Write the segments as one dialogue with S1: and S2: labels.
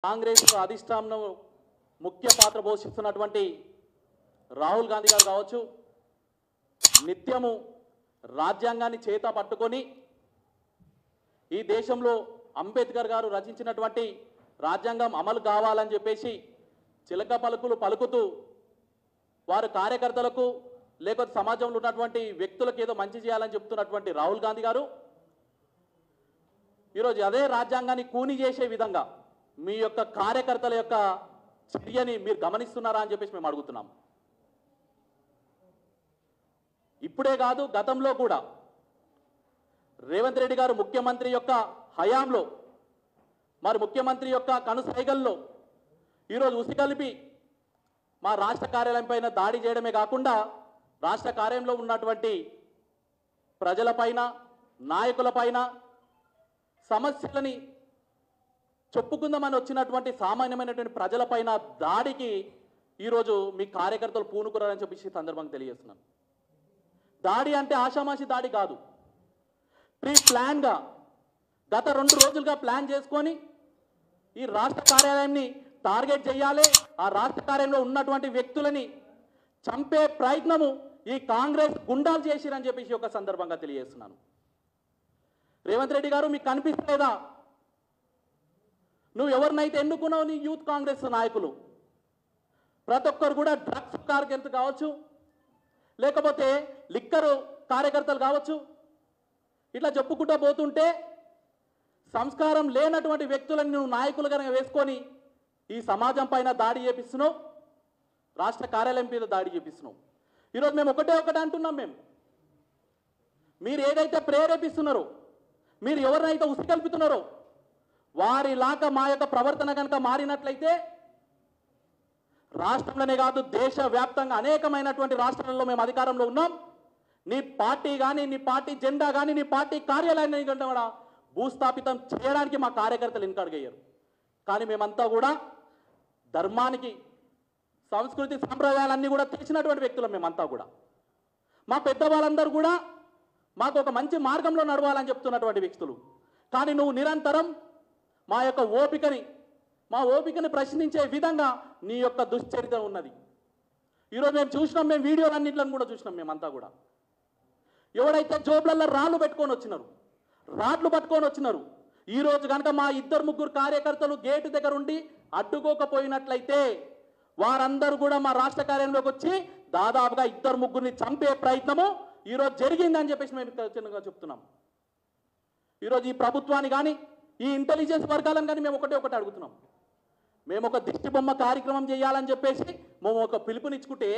S1: కాంగ్రెస్ అధిష్టానం ముఖ్య పాత్ర పోషిస్తున్నటువంటి రాహుల్ గాంధీ గారు కావచ్చు, నిత్యము రాజ్యాంగాన్ని చేత పట్టుకొని ఈ దేశంలో అంబేద్కర్ గారు రచించినటువంటి రాజ్యాంగం అమలు కావాలని చెప్పేసి చిలక పలుకులు పలుకుతూ వారు కార్యకర్తలకు లేకపోతే సమాజంలో ఉన్నటువంటి వ్యక్తులకు ఏదో మంచి చేయాలని చెప్తున్నటువంటి రాహుల్ గాంధీ గారు ఈరోజు అదే రాజ్యాంగాన్ని కూని చేసే విధంగా మీ యొక్క కార్యకర్తల యొక్క చర్యని మీరు గమనిస్తున్నారా అని చెప్పేసి మేము అడుగుతున్నాం. ఇప్పుడే కాదు, గతంలో కూడా రేవంత్ రెడ్డి గారు ముఖ్యమంత్రి యొక్క హయాంలో మరి ముఖ్యమంత్రి యొక్క కనుసైగల్లో ఈరోజు ఉసిగలిపి మా రాష్ట్ర కార్యాలయం పైన దాడి చేయడమే కాకుండా రాష్ట్ర కార్యాలయంలో ఉన్నటువంటి ప్రజలపైన నాయకులపైన సమస్యలని చెప్పుకుందామని వచ్చినటువంటి సామాన్యమైనటువంటి ప్రజలపైన దాడికి ఈరోజు మీ కార్యకర్తలు పూనుకున్నారని చెప్పేసి సందర్భంగా తెలియజేస్తున్నాను. దాడి అంటే ఆషామాషి దాడి కాదు, ప్రీ ప్లాన్గా గత 2 రోజులుగా ప్లాన్ చేసుకొని ఈ రాష్ట్ర కార్యాలయాన్ని టార్గెట్ చేయాలి, ఆ రాష్ట్ర కార్యాలయంలో ఉన్నటువంటి వ్యక్తులని చంపే ప్రయత్నము ఈ కాంగ్రెస్ గుండాలు చేసిరని చెప్పేసి ఒక సందర్భంగా తెలియజేస్తున్నాను. రేవంత్ రెడ్డి గారు మీకు కనిపిస్తలేదా? నువ్వు ఎవరినైతే ఎన్నుకున్నావు నీ యూత్ కాంగ్రెస్ నాయకులు ప్రతి ఒక్కరు కూడా డ్రగ్స్ కార్యకర్తలు కావచ్చు, లేకపోతే లిక్కరు కార్యకర్తలు కావచ్చు, ఇట్లా చెప్పుకుంటూ పోతుంటే సంస్కారం లేనటువంటి వ్యక్తులను నువ్వు నాయకులుగా వేసుకొని ఈ సమాజం పైన దాడి చేపిస్తున్నావు, రాష్ట్ర కార్యాలయం మీద దాడి చేపిస్తున్నావు. ఈరోజు మేము ఒకటే అంటున్నాం, మీరు ఏదైతే ప్రేరేపిస్తున్నారో, మీరు ఎవరినైతే ఉసికల్పుతున్నారో వారిలాగా మా యొక్క ప్రవర్తన కనుక మారినట్లయితే రాష్ట్రంలోనే కాదు దేశవ్యాప్తంగా అనేకమైనటువంటి రాష్ట్రాల్లో మేము అధికారంలో ఉన్నాం. నీ పార్టీ కానీ, నీ పార్టీ జెండా కానీ, నీ పార్టీ కార్యాలయాన్ని కూడా భూస్థాపితం చేయడానికి మా కార్యకర్తలు వెనుకడుగయ్యారు. కానీ మేమంతా కూడా ధర్మానికి, సంస్కృతి సంప్రదాయాలన్నీ కూడా తెలిసినటువంటి వ్యక్తులు. మేమంతా కూడా మా పెద్దవాళ్ళందరూ కూడా మాకు ఒక మంచి మార్గంలో నడవాలని చెప్తున్నటువంటి వ్యక్తులు. కానీ నువ్వు నిరంతరం మా యొక్క ఓపికని ప్రశ్నించే విధంగా నీ యొక్క దుశ్చరిత్ర ఉన్నది. ఈరోజు మేము చూసినాం, మేము వీడియోలన్నింటిలో కూడా చూసినాం. మేమంతా కూడా ఎవడైతే జోబులలో రాళ్ళు పట్టుకొని వచ్చినారు, ఈరోజు కనుక మా 2-3 కార్యకర్తలు గేటు దగ్గర ఉండి అడ్డుకోకపోయినట్లయితే వారందరూ కూడా మా రాష్ట్ర కార్యాలయంలోకి వచ్చి దాదాపుగా 2-3 చంపే ప్రయత్నము ఈరోజు జరిగిందని చెప్పేసి మేము చిన్నగా చెప్తున్నాం. ఈరోజు ఈ ప్రభుత్వాన్ని కానీ, ఈ ఇంటెలిజెన్స్ వర్గాలను కానీ మేము ఒకటే అడుగుతున్నాం. మేము ఒక దిష్టి బొమ్మ కార్యక్రమం చేయాలని చెప్పేసి మేము ఒక పిలుపునిచ్చుకుంటే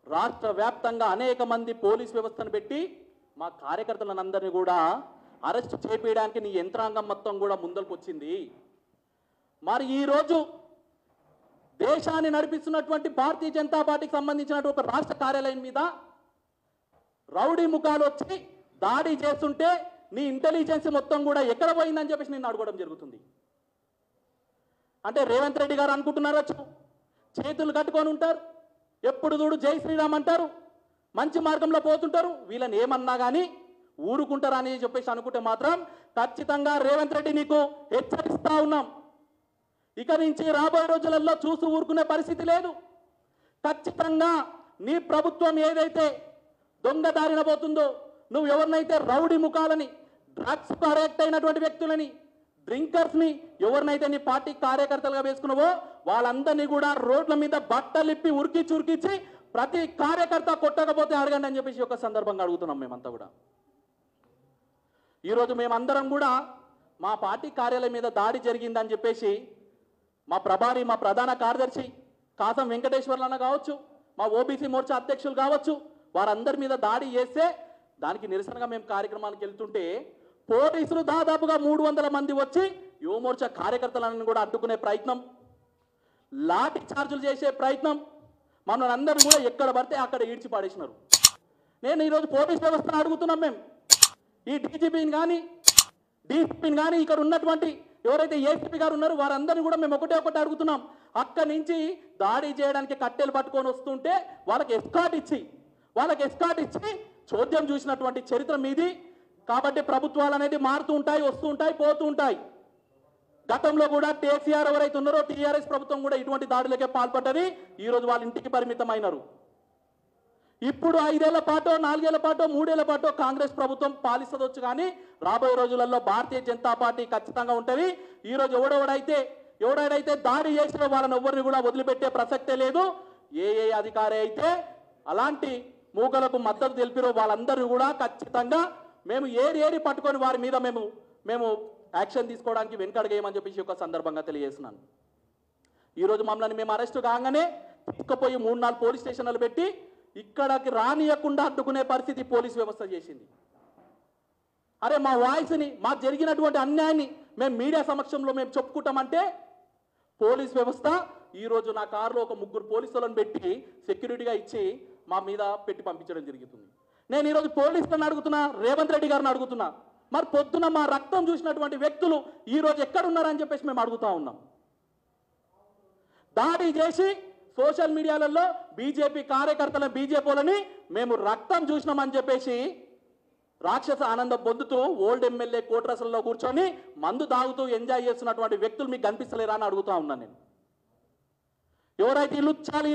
S1: రాష్ట్ర వ్యాప్తంగా అనేక మంది పోలీస్ వ్యవస్థను పెట్టి మా కార్యకర్తలను అందరినీ కూడా అరెస్ట్ చేపించడానికి నీ యంత్రాంగం మొత్తం కూడా ముందరకు వచ్చింది. మరి ఈరోజు దేశాన్ని నడిపిస్తున్నటువంటి భారతీయ జనతా పార్టీకి సంబంధించినటువంటి ఒక రాష్ట్ర కార్యాలయం మీద రౌడీ ముఖాలు వచ్చి దాడి చేస్తుంటే నీ ఇంటెలిజెన్స్ మొత్తం కూడా ఎక్కడ పోయిందని చెప్పేసి నేను అడగడం జరుగుతుంది. అంటే రేవంత్ రెడ్డి గారు అనుకుంటున్నారు, చేతులు కట్టుకొని ఉంటారు, ఎప్పుడు చూడు జై శ్రీరామ్ అంటారు, మంచి మార్గంలో పోతుంటారు, వీళ్ళని ఏమన్నా కానీ ఊరుకుంటారా అని చెప్పేసి అనుకుంటే మాత్రం ఖచ్చితంగా రేవంత్ రెడ్డి నీకు హెచ్చరిస్తా ఉన్నాం. ఇక నుంచి రాబోయే రోజులలో చూసి ఊరుకునే పరిస్థితి లేదు. ఖచ్చితంగా నీ ప్రభుత్వం ఏదైతే దొంగదారిన పోతుందో, నువ్వు ఎవరినైతే రౌడీ ముఖాలని, డ్రగ్స్ అడిక్ట్ అయినటువంటి వ్యక్తులని, డ్రింకర్స్ని ఎవరినైతే నీ పార్టీ కార్యకర్తలుగా వేసుకున్నావో వాళ్ళందరినీ కూడా రోడ్ల మీద బట్టలిప్పి ఉరికిచ్చి ప్రతి కార్యకర్త కొట్టకపోతే అడగండి అని చెప్పేసి ఒక సందర్భంగా అడుగుతున్నాం. మేమంతా కూడా ఈరోజు మేమందరం కూడా మా పార్టీ కార్యాలయం మీద దాడి జరిగిందని చెప్పేసి మా ప్రభారి, మా ప్రధాన కార్యదర్శి కాసం వెంకటేశ్వర్లన్న కావచ్చు, మా ఓబీసీ మోర్చా అధ్యక్షులు కావచ్చు, వారందరి మీద దాడి చేస్తే దానికి నిరసనగా మేము కార్యక్రమానికి వెళ్తుంటే పోలీసులు దాదాపుగా 300 మంది వచ్చి యువమోర్చా కార్యకర్తలను కూడా అడ్డుకునే ప్రయత్నం, లాఠీ చార్జులు చేసే ప్రయత్నం, మమ్మల్ని అందరూ కూడా ఎక్కడ పడితే అక్కడ ఈడ్చి పాడేసినారు. నేను ఈరోజు పోలీస్ వ్యవస్థను అడుగుతున్నాం. మేము ఈ డీజీపీని కానీ, డీసీపీని కానీ, ఇక్కడ ఉన్నటువంటి ఎవరైతే ఏసీపీ గారు ఉన్నారో వారందరినీ కూడా మేము ఒకటే అడుగుతున్నాం. అక్కడి నుంచి దాడి చేయడానికి కట్టెలు పట్టుకొని వస్తుంటే వాళ్ళకి ఎస్కాట్ ఇచ్చి చోద్యం చూసినటువంటి చరిత్ర మీది. కాబట్టి ప్రభుత్వాలు అనేది మారుతూ ఉంటాయి, వస్తూ ఉంటాయి, పోతూ ఉంటాయి. గతంలో కూడా కేసీఆర్ ఎవరైతే ఉన్నారో టీఆర్ఎస్ ప్రభుత్వం కూడా ఇటువంటి దాడులకే పాల్పడ్డది. ఈరోజు వాళ్ళ ఇంటికి పరిమితమైనారు. ఇప్పుడు 5 ఏళ్ల పాటో 4 ఏళ్ల పాటో 3 ఏళ్ల పాటో కాంగ్రెస్ ప్రభుత్వం పాలిస్తవచ్చు, కానీ రాబోయే రోజులలో భారతీయ జనతా పార్టీ ఖచ్చితంగా ఉంటుంది. ఈరోజు ఎవడైతే దాడి చేసిన వాళ్ళని ఎవరిని కూడా వదిలిపెట్టే ప్రసక్తే లేదు. ఏ అధికారి అయితే అలాంటి మూకలకు మద్దతు తెలిపిరో వాళ్ళందరూ కూడా ఖచ్చితంగా మేము ఏరి పట్టుకొని వారి మీద మేము యాక్షన్ తీసుకోవడానికి వెనకడుగేయమని చెప్పేసి ఒక సందర్భంగా తెలియజేస్తున్నాను. ఈరోజు మమ్మల్ని మేము అరెస్ట్ కాగానే తీసుకుపోయి 3-4 పోలీస్ స్టేషన్లు పెట్టి ఇక్కడికి రానియకుండా అడ్డుకునే పరిస్థితి పోలీస్ వ్యవస్థ చేసింది. అరే మా వాయిస్ని, మాకు జరిగినటువంటి అన్యాయాన్ని మేము మీడియా సమక్షంలో మేము చెప్పుకుంటామంటే పోలీస్ వ్యవస్థ ఈరోజు నా కారులో ఒక 3 పోలీసులను పెట్టి సెక్యూరిటీగా ఇచ్చి మా మీద పెట్టి పంపించడం జరుగుతుంది. నేను ఈరోజు పోలీసులను అడుగుతున్నా, రేవంత్ రెడ్డి గారిని అడుగుతున్నా, మరి పొద్దున మా రక్తం చూసినటువంటి వ్యక్తులు ఈరోజు ఎక్కడున్నారని చెప్పేసి మేము అడుగుతా ఉన్నాం. దాడి చేసి సోషల్ మీడియాలలో బీజేపీ కార్యకర్తల బీజేపీలని మేము రక్తం చూసినామని చెప్పేసి రాక్షస ఆనందం పొందుతూ ఓల్డ్ ఎమ్మెల్యే కోట్రసల్లో కూర్చొని మందు తాగుతూ ఎంజాయ్ చేస్తున్నటువంటి వ్యక్తులు మీకు కనిపిస్తలేరా అని అడుగుతా ఉన్నాను నేను. ఎవరైతే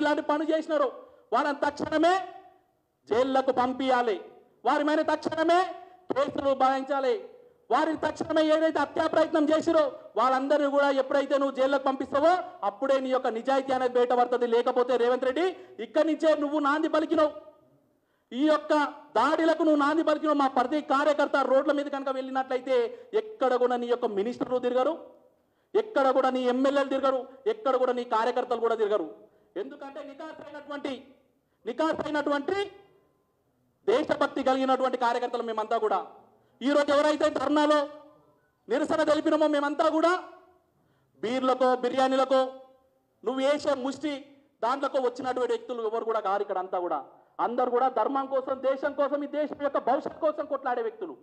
S1: ఇలాంటి పని చేసినారో వారిని తక్షణమే జైళ్లకు పంపించాలి. వారి మీద తక్షణమే కేసులు భావించాలి. వారిని తక్షణమే ఏదైతే హత్యా ప్రయత్నం చేసిరో వాళ్ళందరినీ కూడా ఎప్పుడైతే నువ్వు జైల్లోకి పంపిస్తావో అప్పుడే నీ యొక్క నిజాయితీ అనేది బయటపడుతుంది. లేకపోతే రేవంత్ రెడ్డి ఇక్కడి నుంచే నువ్వు నాంది పలికినావు, ఈ యొక్క దాడులకు నువ్వు నాంది పలికినావు. మా ప్రతి కార్యకర్త రోడ్ల మీద కనుక వెళ్ళినట్లయితే ఎక్కడ కూడా నీ యొక్క మినిస్టర్లు తిరగరు, ఎక్కడ కూడా నీ ఎమ్మెల్యేలు తిరగరు, ఎక్కడ కూడా నీ కార్యకర్తలు కూడా తిరగరు. ఎందుకంటే నికాసైనటువంటి దేశభక్తి కలిగినటువంటి కార్యకర్తలు మేమంతా కూడా. ఈరోజు ఎవరైతే ధర్నాలో నిరసన తెలిపినామో మేమంతా కూడా బీర్లకో బిర్యానీలకో నువ్వు వేసే ముష్టి దాంట్లోకి వచ్చినటువంటి వ్యక్తులు ఎవరు కూడా కారు. ఇక్కడ అంతా కూడా అందరు కూడా ధర్మం కోసం, దేశం కోసం, ఈ దేశం యొక్క భవిష్యత్ కోసం కొట్లాడే వ్యక్తులు,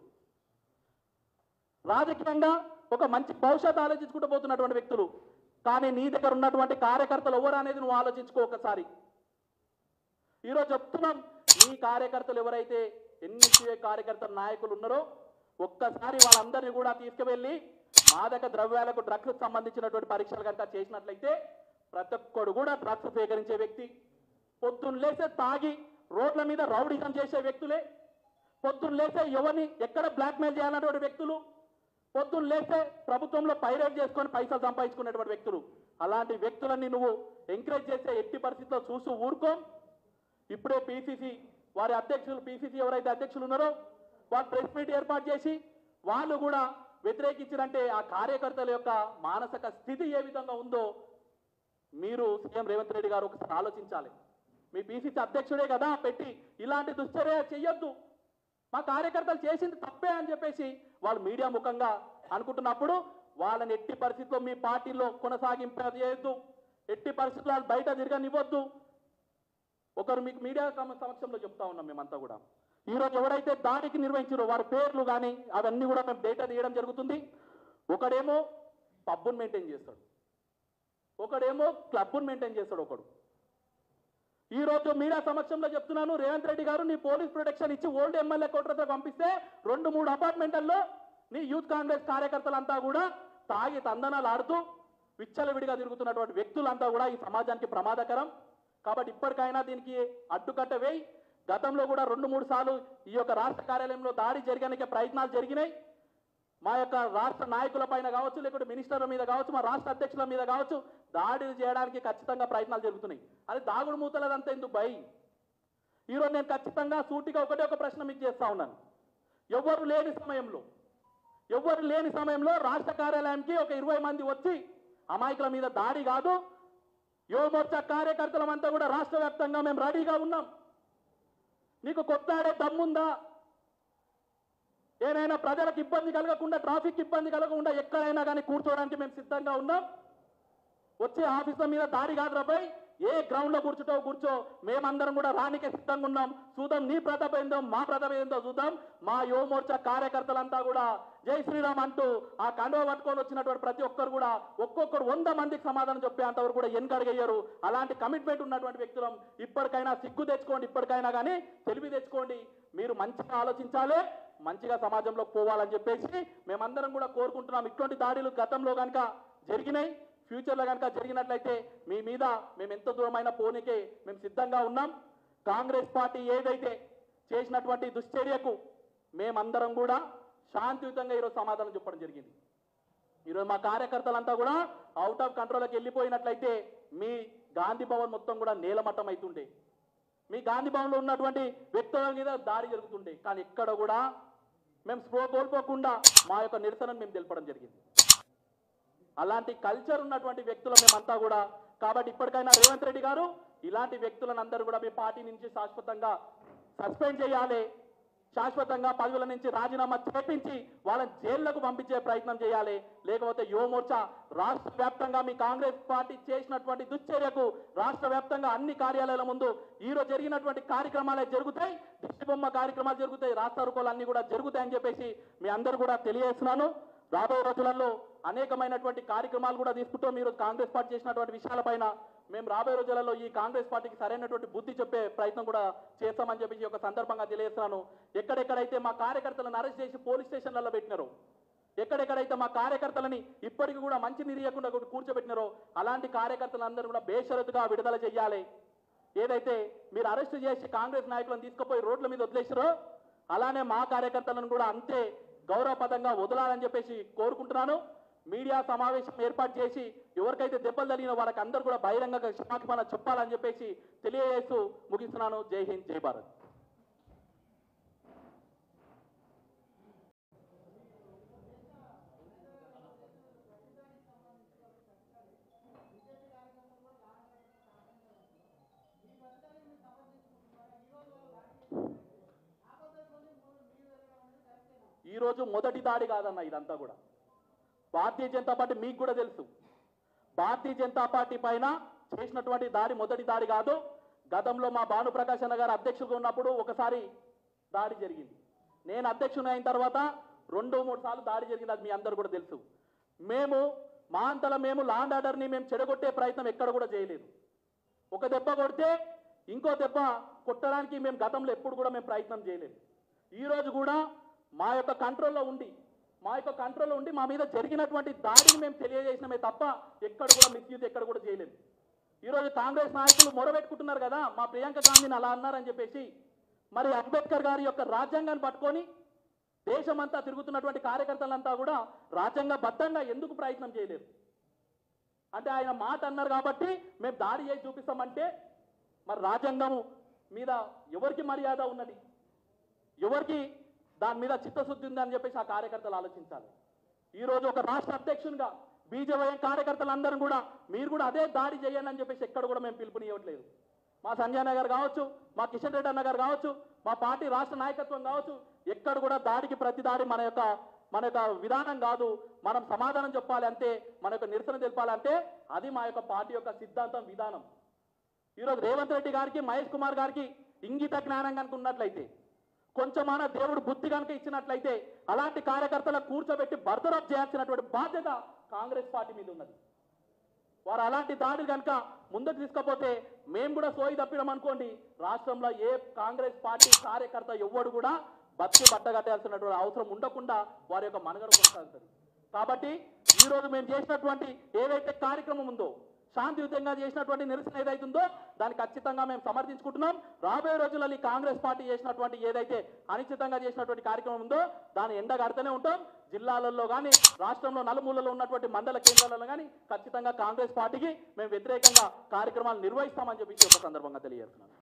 S1: రాజకీయంగా ఒక మంచి భవిష్యత్తు ఆలోచించుకుంటూ పోతున్నటువంటి వ్యక్తులు. కానీ నీ దగ్గర ఉన్నటువంటి కార్యకర్తలు ఎవరు అనేది నువ్వు ఆలోచించుకో ఒకసారి. ఈరోజు చెప్తున్నాం, నీ కార్యకర్తలు ఎవరైతే ఎన్నికల కార్యకర్తల నాయకులు ఉన్నారో ఒక్కసారి వాళ్ళందరినీ కూడా తీసుకువెళ్ళి మాదక ద్రవ్యాలకు డ్రగ్స్ సంబంధించినటువంటి పరీక్షలు కనుక చేసినట్లయితే ప్రతి ఒక్కడు కూడా డ్రగ్స్ సేకరించే వ్యక్తి, పొద్దున్న లేసే తాగి రోడ్ల మీద రౌడీజం చేసే వ్యక్తులే, పొద్దున్న లేసే ఎవరిని ఎక్కడ బ్లాక్మెయిల్ చేయాలన్నటువంటి వ్యక్తులు, పొద్దున్న లేసే ప్రభుత్వంలో పైరేట్ చేసుకొని పైసలు సంపాదించుకునేటువంటి వ్యక్తులు. అలాంటి వ్యక్తులన్నీ నువ్వు ఎంకరేజ్ చేసే ఎట్టి పరిస్థితిలో చూస్తూ ఊరుకో. ఇప్పుడే పిసిసి వారి అధ్యక్షులు, పిసిసి ఎవరైతే అధ్యక్షులు ఉన్నారో వాళ్ళు ప్రెస్ మీట్ ఏర్పాటు చేసి వాళ్ళు కూడా వ్యతిరేకించారంటే ఆ కార్యకర్తల యొక్క మానసిక స్థితి ఏ విధంగా ఉందో మీరు సీఎం రేవంత్ రెడ్డి గారు ఒకసారి ఆలోచించాలి. మీ పిసిసి అధ్యక్షుడే కదా పెట్టి ఇలాంటి దుశ్చర్య చెయ్యొద్దు, మా కార్యకర్తలు చేసింది తప్పే అని చెప్పేసి వాళ్ళు మీడియా ముఖంగా అనుకుంటున్నప్పుడు వాళ్ళని ఎట్టి పరిస్థితుల్లో మీ పార్టీలో కొనసాగింపజేయొద్దు, ఎట్టి పరిస్థితుల్లో వాళ్ళు బయట తిరగనివ్వద్దు. ఒకరు మీకు మీడియా సమక్షంలో చెప్తా ఉన్నాం మేమంతా కూడా. ఈరోజు ఎవరైతే దాడికి నిర్వహించారో వారి పేర్లు కానీ అవన్నీ కూడా మేము డేటా తీయడం జరుగుతుంది. ఒకడేమో పబ్బును మెయింటైన్ చేస్తాడు, ఒకడేమో క్లబ్ను మెయింటైన్ చేస్తాడు. ఒకడు ఈరోజు మీడియా సమక్షంలో చెప్తున్నాను, రేవంత్ రెడ్డి గారు నీ పోలీస్ ప్రొటెక్షన్ ఇచ్చి ఓల్డ్ ఎమ్మెల్యే కోట్రతో పంపిస్తే 2-3 అపార్ట్మెంట్లలో నీ యూత్ కాంగ్రెస్ కార్యకర్తలంతా కూడా తాగి తందనాలు ఆడుతూ విచ్చలవిడిగా తిరుగుతున్నటువంటి వ్యక్తులంతా కూడా ఈ సమాజానికి ప్రమాదకరం. కాబట్టి ఇప్పటికైనా దీనికి అడ్డుకట్ట వేయి. గతంలో కూడా 2-3 సార్లు ఈ యొక్క రాష్ట్ర కార్యాలయంలో దాడి జరగడానికి ప్రయత్నాలు జరిగినాయి. మా యొక్క రాష్ట్ర నాయకుల పైన కావచ్చు, లేకుంటే మినిస్టర్ల మీద కావచ్చు, మా రాష్ట్ర అధ్యక్షుల మీద కావచ్చు దాడులు చేయడానికి ఖచ్చితంగా ప్రయత్నాలు జరుగుతున్నాయి. అది దాగుడు మూతలదంతా ఎందుకు భయ్? ఈరోజు నేను ఖచ్చితంగా సూటిగా ఒక ప్రశ్న మీకు చేస్తా ఉన్నాను. ఎవరు లేని సమయంలో రాష్ట్ర కార్యాలయానికి ఒక 20 మంది వచ్చి అమాయకుల మీద దాడి కాదు, యువమోర్చా కార్యకర్తలమంతా కూడా రాష్ట్ర వ్యాప్తంగా మేము రెడీగా ఉన్నాం. నీకు కొట్లాడే దమ్ముందా? ఏదైనా ప్రజలకు ఇబ్బంది కలగకుండా, ట్రాఫిక్ ఇబ్బంది కలగకుండా ఎక్కడైనా కానీ కూర్చోవడానికి మేము సిద్ధంగా ఉన్నాం. వచ్చే ఆఫీసుల మీద దాడి కాదు రాబాయ్, ఏ గ్రౌండ్లో కూర్చో, మేమందరం కూడా రానికే సిద్ధంగా ఉన్నాం. చూద్దాం నీ ప్రతాపం ఏందో, మా ప్రతాపం ఏందో చూద్దాం. మా యువమోర్చా కార్యకర్తలంతా కూడా జై శ్రీరామ్ అంటూ ఆ కండువ పట్టుకొని వచ్చినటువంటి ప్రతి ఒక్కరు కూడా ఒక్కొక్కరు 100 మందికి సమాధానం చెప్పే అంతవరకు కూడా వెనకడిగయ్యారు. అలాంటి కమిట్మెంట్ ఉన్నటువంటి వ్యక్తులం. ఇప్పటికైనా సిగ్గు తెచ్చుకోండి, ఇప్పటికైనా కానీ తెలివి తెచ్చుకోండి. మీరు మంచిగా ఆలోచించాలి, మంచిగా సమాజంలోకి పోవాలని చెప్పేసి మేమందరం కూడా కోరుకుంటున్నాం. ఇటువంటి దాడులు గతంలో కనుక జరిగినాయి. ఫ్యూచర్లో కనుక జరిగినట్లయితే మీ మీద మేము ఎంత దూరమైన పోనీకే మేము సిద్ధంగా ఉన్నాం. కాంగ్రెస్ పార్టీ ఏదైతే చేసినటువంటి దుశ్చర్యకు మేమందరం కూడా శాంతియుతంగా ఈరోజు సమాధానం చెప్పడం జరిగింది. ఈరోజు మా కార్యకర్తలంతా కూడా అవుట్ ఆఫ్ కంట్రోల్కి వెళ్ళిపోయినట్లయితే మీ గాంధీ భవన్ మొత్తం కూడా నేలమట్టం అవుతుండే, మీ గాంధీ భవన్లో ఉన్నటువంటి వ్యక్తుల మీద దాడి జరుగుతుండే. కానీ ఎక్కడ కూడా మేము స్పృహ కోల్పోకుండా మా యొక్క నిరసనను మేము తెలపడం జరిగింది. అలాంటి కల్చర్ ఉన్నటువంటి వ్యక్తులు మేమంతా కూడా. కాబట్టి ఇప్పటికైనా రేవంత్ రెడ్డి గారు ఇలాంటి వ్యక్తులను అందరూ కూడా మీ పార్టీ నుంచి శాశ్వతంగా సస్పెండ్ చేయాలి, శాశ్వతంగా పదవుల నుంచి రాజీనామా చేపించి వాళ్ళని జైళ్లకు పంపించే ప్రయత్నం చేయాలి. లేకపోతే యువమోర్చా రాష్ట్ర వ్యాప్తంగా మీ కాంగ్రెస్ పార్టీ చేసినటువంటి దుశ్చర్యకు రాష్ట్ర వ్యాప్తంగా అన్ని కార్యాలయాల ముందు ఈరోజు జరిగినటువంటి కార్యక్రమాలే జరుగుతాయి, దిష్టిబొమ్మ కార్యక్రమాలు జరుగుతాయి, రాస్తారోకోలు అన్ని కూడా జరుగుతాయని చెప్పేసి మీ అందరూ కూడా తెలియజేస్తున్నాను. రాబోయే రోజులలో అనేకమైనటువంటి కార్యక్రమాలు కూడా తీసుకుంటాం. మీరు కాంగ్రెస్ పార్టీ చేసినటువంటి విషయాలపైన మేము రాబోయే రోజులలో ఈ కాంగ్రెస్ పార్టీకి సరైనటువంటి బుద్ధి చెప్పే ప్రయత్నం కూడా చేస్తామని చెప్పి ఒక సందర్భంగా తెలియజేస్తున్నాను. ఎక్కడెక్కడైతే మా కార్యకర్తలను అరెస్ట్ చేసి పోలీస్ స్టేషన్లలో పెట్టినారో, ఎక్కడెక్కడైతే మా కార్యకర్తలని ఇప్పటికీ కూడా మంచి నీరియకుండా కూర్చోబెట్టినారో అలాంటి కార్యకర్తలందరూ కూడా బేషరతుగా విడుదల చేయాలి. ఏదైతే మీరు అరెస్ట్ చేసి కాంగ్రెస్ నాయకులను తీసుకుపోయి రోడ్ల మీద వదిలేసారో అలానే మా కార్యకర్తలను కూడా అంతే గౌరవపదంగా వదలాలని చెప్పేసి కోరుకుంటున్నాను. మీడియా సమావేశం ఏర్పాటు చేసి ఎవరికైతే దెబ్బలు తగిలిన వాళ్ళకి అందరూ కూడా బహిరంగంగా క్షమాపణ చెప్పాలని చెప్పేసి తెలియజేస్తూ ముగిస్తున్నాను. జై హింద్, జై భారత్. ఈరోజు మొదటి దాడి కాదన్న, ఇదంతా కూడా భారతీయ జనతా పార్టీ మీకు కూడా తెలుసు. భారతీయ జనతా పార్టీ పైన చేసినటువంటి దాడి మొదటి దాడి కాదు. గతంలో మా భానుప్రకాష్ అన్న గారు అధ్యక్షులుగా ఉన్నప్పుడు ఒకసారి దాడి జరిగింది. నేను అధ్యక్షుని అయిన తర్వాత 2-3 సార్లు దాడి జరిగింది, అది మీ అందరూ కూడా తెలుసు. మేము మా అంతలో మేము లాండ్ ఆర్డర్ని మేము చెడగొట్టే ప్రయత్నం ఎక్కడ కూడా చేయలేదు. ఒక దెబ్బ కొడితే ఇంకో దెబ్బ కొట్టడానికి మేము గతంలో ఎప్పుడు కూడా మేము ప్రయత్నం చేయలేదు. ఈరోజు కూడా మా యొక్క కంట్రోల్లో ఉండి మా మీద జరిగినటువంటి దాడిని మేము తెలియజేసినమే తప్ప ఎక్కడ కూడా మిస్యూజ్ ఎక్కడ కూడా చేయలేదు. ఈరోజు కాంగ్రెస్ నాయకులు మొరబెట్టుకుంటున్నారు కదా, మా ప్రియాంక గాంధీని అలా అన్నారని చెప్పేసి. మరి అంబేద్కర్ గారి యొక్క రాజ్యాంగాన్ని పట్టుకొని దేశమంతా తిరుగుతున్నటువంటి కార్యకర్తలంతా కూడా రాజ్యాంగబద్ధంగా ఎందుకు ప్రయత్నం చేయలేరు? అంటే ఆయన మాట అన్నారు కాబట్టి మేము దాడి చేసి చూపిస్తామంటే మరి రాజ్యాంగం మీద ఎవరికి మర్యాద ఉన్నది, ఎవరికి దాని మీద చిత్తశుద్ధి ఉందని చెప్పేసి ఆ కార్యకర్తలు ఆలోచించాలి. ఈరోజు ఒక రాష్ట్ర అధ్యక్షునిగా బీజేపీ కార్యకర్తలందరూ కూడా మీరు కూడా అదే దాడి చేయండి అని చెప్పేసి ఎక్కడ కూడా మేము పిలుపునివ్వట్లేదు. మా సంజయ్ నగర్ కావచ్చు, మా కిషన్ రెడ్డి అన్న గారు కావచ్చు, మా పార్టీ రాష్ట్ర నాయకత్వం కావచ్చు, ఎక్కడ కూడా దాడికి ప్రతి దాడి మన యొక్క విధానం కాదు. మనం సమాధానం చెప్పాలి అంతే, మన యొక్క నిరసన తెలపాలంటే అది మా యొక్క పార్టీ యొక్క సిద్ధాంతం, విధానం. ఈరోజు రేవంత్ రెడ్డి గారికి, మహేష్ కుమార్ గారికి ఇంగిత జ్ఞానం కనుక ఉన్నట్లయితే, కొంచెమైనా దేవుడు బుద్ధి కనుక ఇచ్చినట్లయితే అలాంటి కార్యకర్తలకు కూర్చోబెట్టి బర్తరఫ్ చేయాల్సినటువంటి బాధ్యత కాంగ్రెస్ పార్టీ మీద ఉన్నది. వారు అలాంటి దాడులు కనుక ముందుకు తీసుకపోతే మేము కూడా సోయి తప్పిడం అనుకోండి, రాష్ట్రంలో ఏ కాంగ్రెస్ పార్టీ కార్యకర్త ఎవ్వడు కూడా బతికి బట్టగట్టాల్సినటువంటి అవసరం ఉండకుండా వారి యొక్క మనుగడ కొనసాగుతుంది. కాబట్టి ఈరోజు మేము చేసినటువంటి ఏదైతే కార్యక్రమం ఉందో, శాంతియుతంగా చేసినటువంటి నిరసన ఏదైతుందో దాన్ని ఖచ్చితంగా మేము సమర్థించుకుంటున్నాం. రాబోయే రోజులలో కాంగ్రెస్ పార్టీ చేసినటువంటి ఏదైతే అనిశ్చితంగా చేసినటువంటి కార్యక్రమం ఉందో దాన్ని ఎండగడుతూనే ఉంటాం. జిల్లాలలో కానీ రాష్ట్రంలో నలుమూలలో ఉన్నటువంటి మండల కేంద్రాలలో కానీ ఖచ్చితంగా కాంగ్రెస్ పార్టీకి మేము వ్యతిరేకంగా కార్యక్రమాలు నిర్వహిస్తామని చెప్పి ఒక సందర్భంగా తెలియజేస్తున్నాను.